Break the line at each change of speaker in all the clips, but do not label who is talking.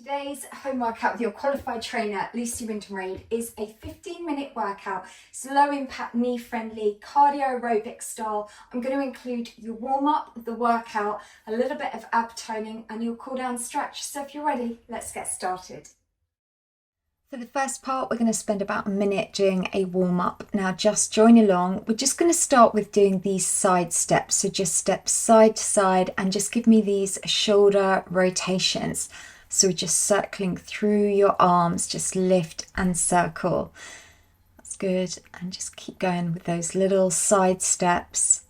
Today's home workout with your qualified trainer, Wyndham-Read, is a 15-minute workout. It's low impact, knee friendly, cardio aerobic style. I'm going to include your warm up, the workout, a little bit of ab toning and your cool down stretch. So if you're ready, let's get started. For the first part, we're going to spend about a minute doing a warm up. Now just join along. We're just going to start with doing these side steps. So just step side to side and just give me these shoulder rotations. So we're just circling through your arms, just lift and circle. That's good. And just keep going with those little side steps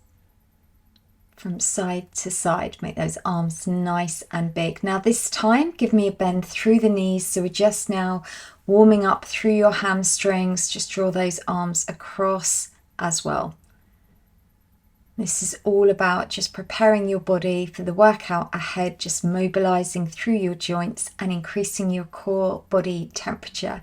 from side to side. Make those arms nice and big. Now this time, give me a bend through the knees. So we're just now warming up through your hamstrings. Just draw those arms across as well. This is all about just preparing your body for the workout ahead, just mobilizing through your joints and increasing your core body temperature.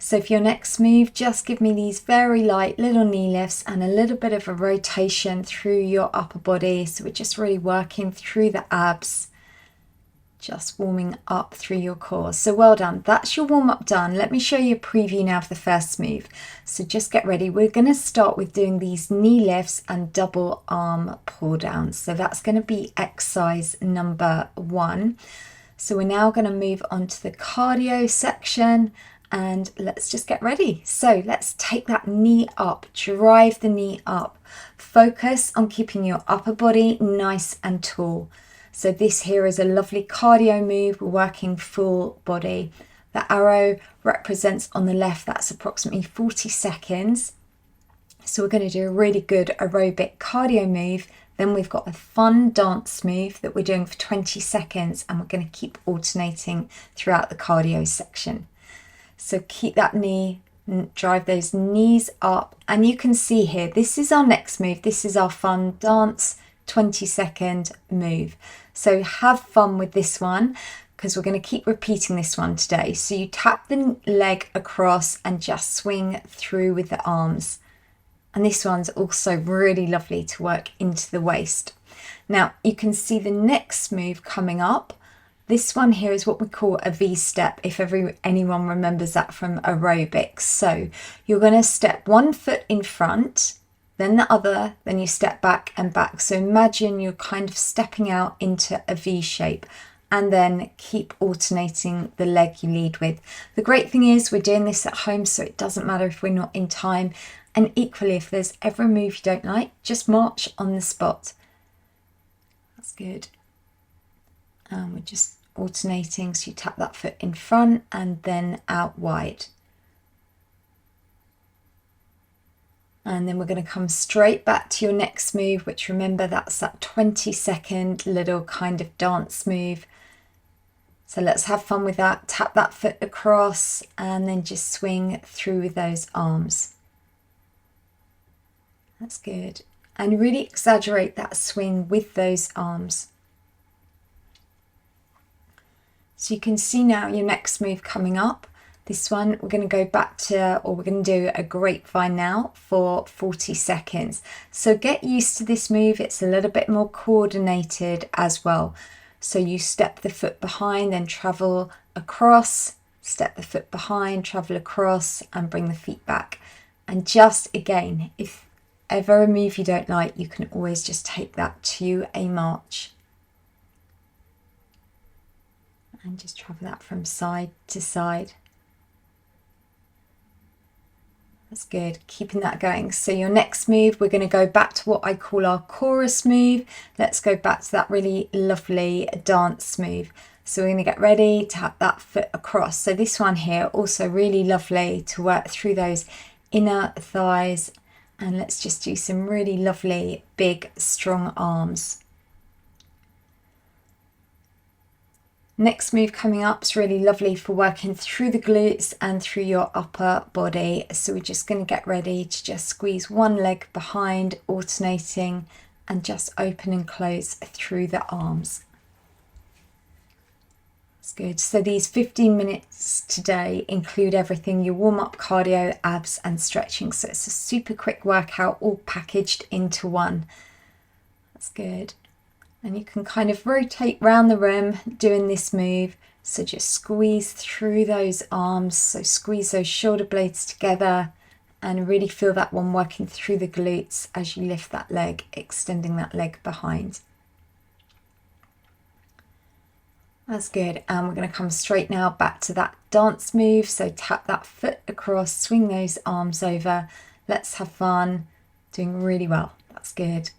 So for your next move, just give me these very light little knee lifts and a little bit of a rotation through your upper body. So we're just really working through the abs, just warming up through your core. So well done. That's your warm up done. Let me show you a preview now of the first move. So just get ready. We're going to start with doing these knee lifts and double arm pull downs. So that's going to be exercise number 1. So we're now going to move on to the cardio section. And let's just get ready. So let's take that knee up, drive the knee up. Focus on keeping your upper body nice and tall. So this here is a lovely cardio move. We're working full body. The arrow represents on the left, that's approximately 40 seconds. So we're going to do a really good aerobic cardio move. Then we've got a fun dance move that we're doing for 20 seconds and we're going to keep alternating throughout the cardio section. So keep that knee, drive those knees up, and you can see here, this is our next move. This is our fun dance 20-second move. So have fun with this one because we're going to keep repeating this one today. So you tap the leg across and just swing through with the arms. And this one's also really lovely to work into the waist. Now you can see the next move coming up. This one here is what we call a V-step, if anyone remembers that from aerobics. So you're going to step one foot in front, then the other, then you step back and back. So imagine you're kind of stepping out into a V shape and then keep alternating the leg you lead with. The great thing is we're doing this at home, so it doesn't matter if we're not in time. And equally, if there's ever a move you don't like, just march on the spot. That's good. And we're just alternating, so you tap that foot in front and then out wide. And then we're going to come straight back to your next move, which remember that's that 20-second little kind of dance move. So let's have fun with that. Tap that foot across and then just swing through with those arms. That's good. And really exaggerate that swing with those arms. So you can see now your next move coming up. This one we're going to go back to, or we're going to do a grapevine now for 40 seconds. So get used to this move. It's a little bit more coordinated as well. So you step the foot behind, then travel across, step the foot behind, travel across and bring the feet back. And just again, if ever a move you don't like, you can always just take that to a march. And just travel that from side to side. That's good, keeping that going. So your next move, we're going to go back to what I call our chorus move. Let's go back to that really lovely dance move. So we're going to get ready, tap that foot across. So this one here, also really lovely to work through those inner thighs. And let's just do some really lovely, big, strong arms. Next move coming up is really lovely for working through the glutes and through your upper body. So we're just going to get ready to just squeeze one leg behind, alternating and just open and close through the arms. That's good. So these 15 minutes today include everything, your warm-up, cardio, abs and stretching. So it's a super quick workout all packaged into one. That's good. And you can kind of rotate round the room doing this move. So just squeeze through those arms. So squeeze those shoulder blades together and really feel that one working through the glutes as you lift that leg, extending that leg behind. That's good. And we're going to come straight now back to that dance move. So tap that foot across, swing those arms over. Let's have fun. Doing really well. That's good.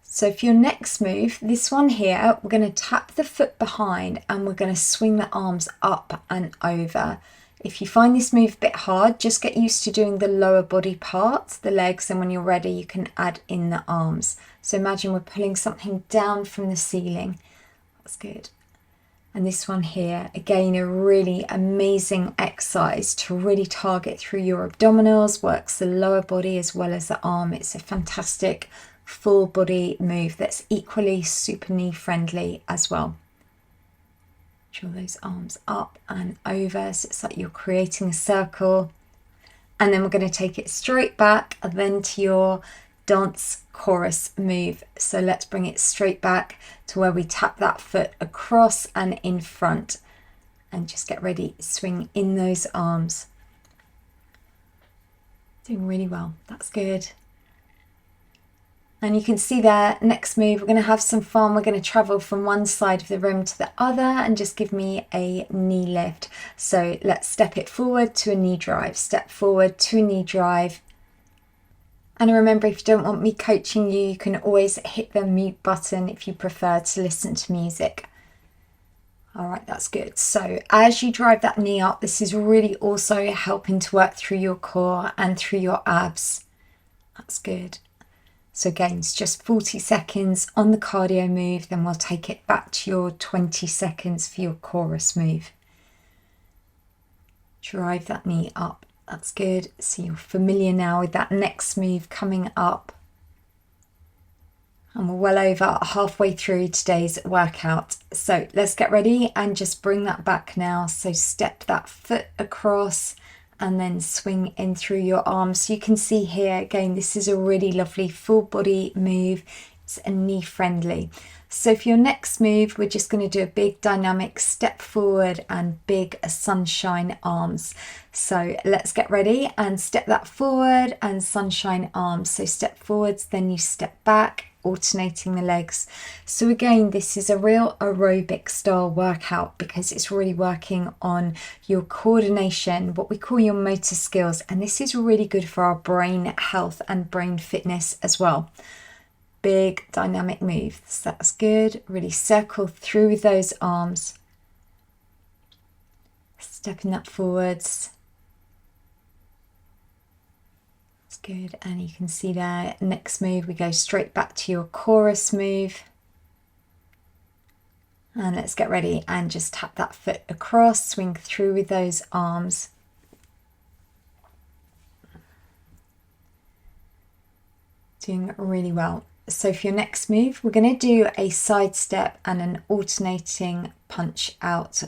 So for your next move, this one here, we're going to tap the foot behind and we're going to swing the arms up and over. If you find this move a bit hard, just get used to doing the lower body part, the legs, and when you're ready, you can add in the arms. So imagine we're pulling something down from the ceiling. That's good. And this one here, again, a really amazing exercise to really target through your abdominals, works the lower body as well as the arm. It's a fantastic full body move that's equally super knee friendly as well. Draw those arms up and over, so it's like you're creating a circle. And then we're going to take it straight back and then to your dance chorus move. So let's bring it straight back to where we tap that foot across and in front, and just get ready, swing in those arms. Doing really well. That's good. And you can see there, next move, we're going to have some fun. We're going to travel from one side of the room to the other and just give me a knee lift. So let's step it forward to a knee drive, step forward to a knee drive. And remember, if you don't want me coaching you, you can always hit the mute button if you prefer to listen to music. All right, that's good. So as you drive that knee up, this is really also helping to work through your core and through your abs. That's good. So again, it's just 40 seconds on the cardio move, then we'll take it back to your 20 seconds for your chorus move. Drive that knee up. That's good. So you're familiar now with that next move coming up. And we're well over halfway through today's workout. So let's get ready and just bring that back now. So step that foot across and then swing in through your arms. So you can see here, again, this is a really lovely full body move. It's a knee friendly. So for your next move, we're just going to do a big dynamic step forward and big sunshine arms. So let's get ready and step that forward and sunshine arms. So step forwards, then you step back, alternating the legs. So again, this is a real aerobic style workout because it's really working on your coordination, what we call your motor skills, and this is really good for our brain health and brain fitness as well. Big dynamic move. So that's good. Really circle through those arms, stepping that forwards. Good, and you can see there, next move, we go straight back to your chorus move. And let's get ready and just tap that foot across, swing through with those arms. Doing really well. So for your next move, we're going to do a side step and an alternating punch out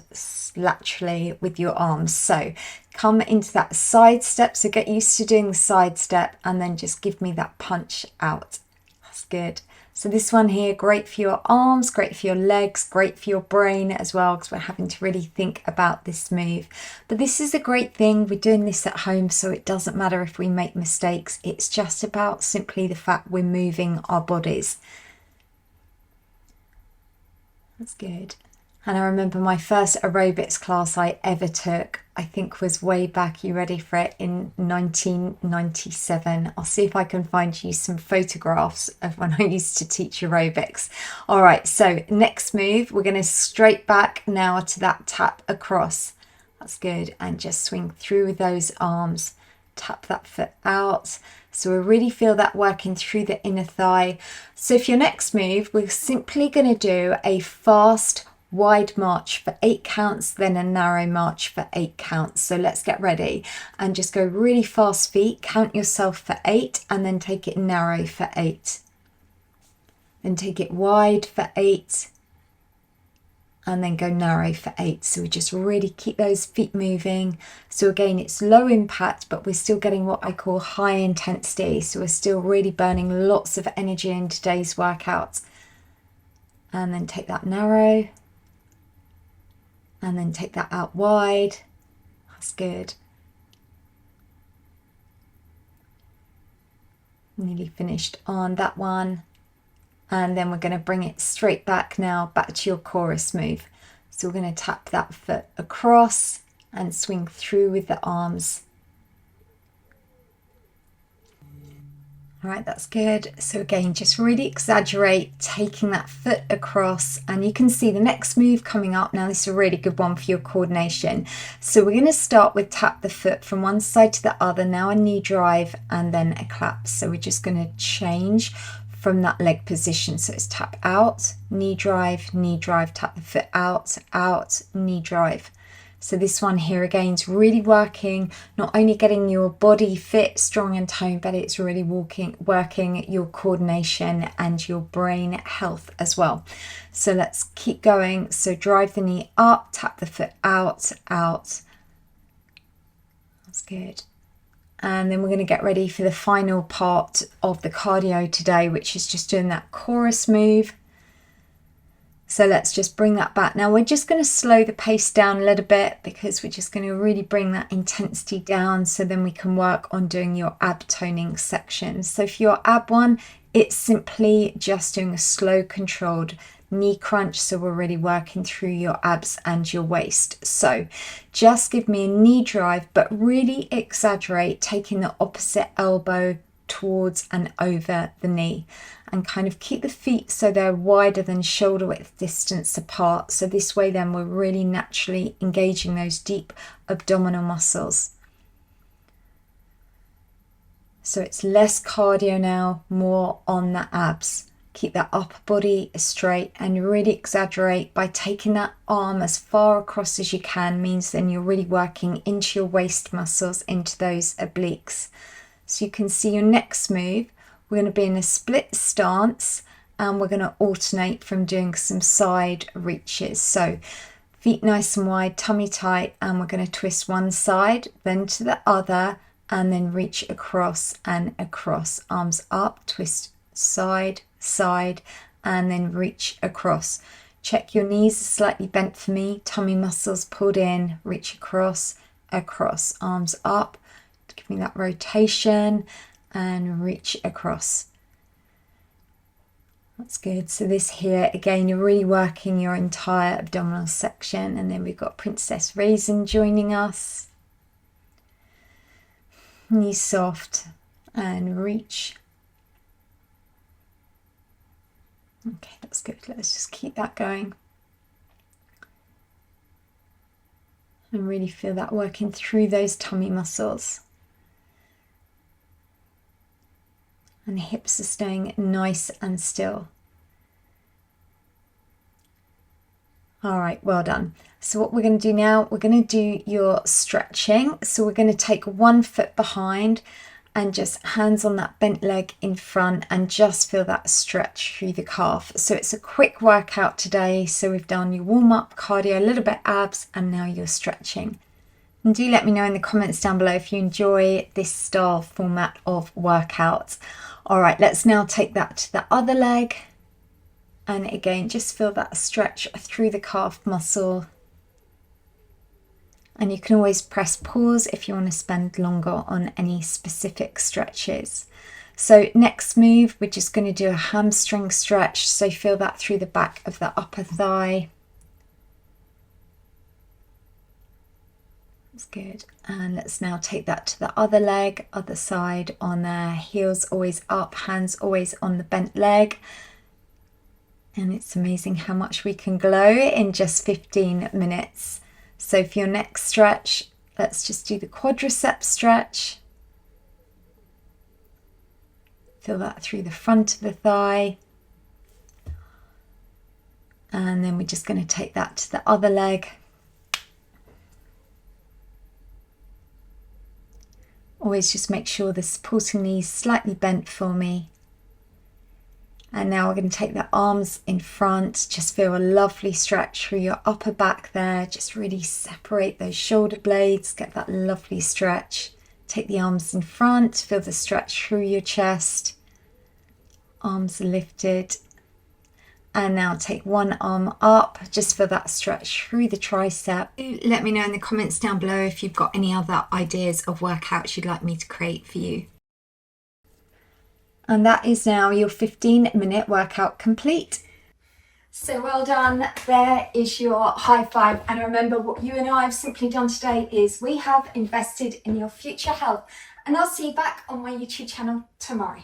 laterally with your arms. So come into that side step. So get used to doing the side step and then just give me that punch out. That's good. So this one here, great for your arms, great for your legs, great for your brain as well, because we're having to really think about this move. But this is a great thing. We're doing this at home, so it doesn't matter if we make mistakes. It's just about simply the fact we're moving our bodies. That's good. And I remember my first aerobics class I ever took, I think was way back, you ready for it, in 1997. I'll see if I can find you some photographs of when I used to teach aerobics. All right, so next move, we're going to straight back now to that tap across. That's good. And just swing through with those arms, tap that foot out. So we really feel that working through the inner thigh. So for your next move, we're simply going to do a fast wide march for 8 counts, then a narrow march for 8 counts. So let's get ready and just go really fast feet, count yourself for 8 and then take it narrow for 8. Then take it wide for 8 and then go narrow for 8. So we just really keep those feet moving. So again, it's low impact, but we're still getting what I call high intensity. So we're still really burning lots of energy in today's workout. And then take that narrow, and then take that out wide. That's good. Nearly finished on that one. And then we're going to bring it straight back now, back to your chorus move. So we're going to tap that foot across and swing through with the arms. All right, that's good. So again, just really exaggerate taking that foot across, and you can see the next move coming up. Now this is a really good one for your coordination. So we're going to start with tap the foot from one side to the other, now a knee drive and then a clap. So we're just going to change from that leg position. So it's tap out, knee drive, tap the foot out, out, knee drive. So this one here again is really working, not only getting your body fit, strong and toned, but it's really working your coordination and your brain health as well. So let's keep going. So drive the knee up, tap the foot out, out. That's good. And then we're going to get ready for the final part of the cardio today, which is just doing that chorus move. So let's just bring that back. Now we're just going to slow the pace down a little bit, because we're just going to really bring that intensity down, so then we can work on doing your ab toning section. So for your ab one, it's simply just doing a slow controlled knee crunch. So we're really working through your abs and your waist. So just give me a knee drive, but really exaggerate taking the opposite elbow towards and over the knee, and kind of keep the feet so they're wider than shoulder width distance apart. So this way then we're really naturally engaging those deep abdominal muscles. So it's less cardio now, more on the abs. Keep that upper body straight and really exaggerate by taking that arm as far across as you can. Means then you're really working into your waist muscles, into those obliques. So you can see your next move, we're going to be in a split stance, and we're going to alternate from doing some side reaches. So feet nice and wide, tummy tight, and we're going to twist one side, then to the other, and then reach across and across. Arms up, twist side, side, and then reach across. Check your knees are slightly bent for me, tummy muscles pulled in, reach across, across, arms up. Give me that rotation and reach across. That's good. So this here, again, you're really working your entire abdominal section. And then we've got Princess Raisin joining us. Knees soft and reach. Okay, that's good. Let's just keep that going. And really feel that working through those tummy muscles. And the hips are staying nice and still. All right, well done. So what we're going to do now, we're going to do your stretching. So we're going to take one foot behind and just hands on that bent leg in front, and just feel that stretch through the calf. So it's a quick workout today. So we've done your warm-up cardio, a little bit abs, and now you're stretching. And do let me know in the comments down below if you enjoy this style format of workout. All right, let's now take that to the other leg. And again, just feel that stretch through the calf muscle. And you can always press pause if you want to spend longer on any specific stretches. So next move, we're just going to do a hamstring stretch. So feel that through the back of the upper thigh. That's good. And let's now take that to the other leg, other side on there. Heels always up, hands always on the bent leg. And it's amazing how much we can glow in just 15 minutes. So for your next stretch, let's just do the quadricep stretch. Feel that through the front of the thigh. And then we're just going to take that to the other leg. Always just make sure the supporting knee is slightly bent for me. And now we're going to take the arms in front. Just feel a lovely stretch through your upper back there. Just really separate those shoulder blades, get that lovely stretch. Take the arms in front, feel the stretch through your chest. Arms lifted. And now take one arm up, just for that stretch through the tricep. Let me know in the comments down below if you've got any other ideas of workouts you'd like me to create for you. And that is now your 15-minute workout complete. So well done. There is your high five. And remember, what you and I have simply done today is we have invested in your future health. And I'll see you back on my YouTube channel tomorrow.